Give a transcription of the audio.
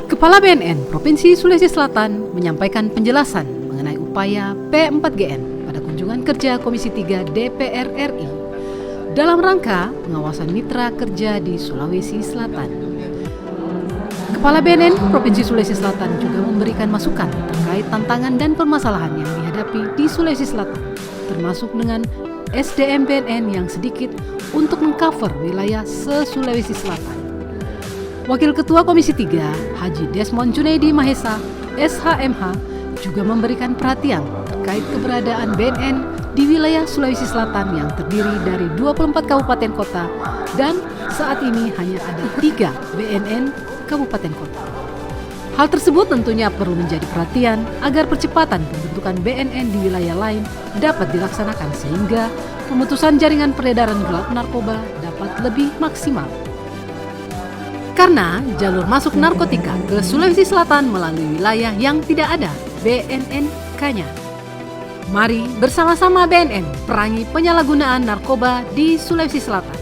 Kepala BNN Provinsi Sulawesi Selatan menyampaikan penjelasan mengenai upaya P4GN pada kunjungan kerja Komisi 3 DPR RI dalam rangka pengawasan mitra kerja di Sulawesi Selatan. Kepala BNN Provinsi Sulawesi Selatan juga memberikan masukan terkait tantangan dan permasalahan yang dihadapi di Sulawesi Selatan, termasuk dengan SDM BNN yang sedikit untuk mengcover wilayah se-Sulawesi Selatan. Wakil Ketua Komisi 3, Haji Desmond Junaidi Mahesa, SHMH, juga memberikan perhatian terkait keberadaan BNN di wilayah Sulawesi Selatan yang terdiri dari 24 kabupaten kota dan saat ini hanya ada 3 BNN kabupaten kota. Hal tersebut tentunya perlu menjadi perhatian agar percepatan pembentukan BNN di wilayah lain dapat dilaksanakan sehingga pemutusan jaringan peredaran gelap narkoba dapat lebih maksimal. Karena jalur masuk narkotika ke Sulawesi Selatan melalui wilayah yang tidak ada BNN-K-nya. Mari bersama-sama BNN perangi penyalahgunaan narkoba di Sulawesi Selatan.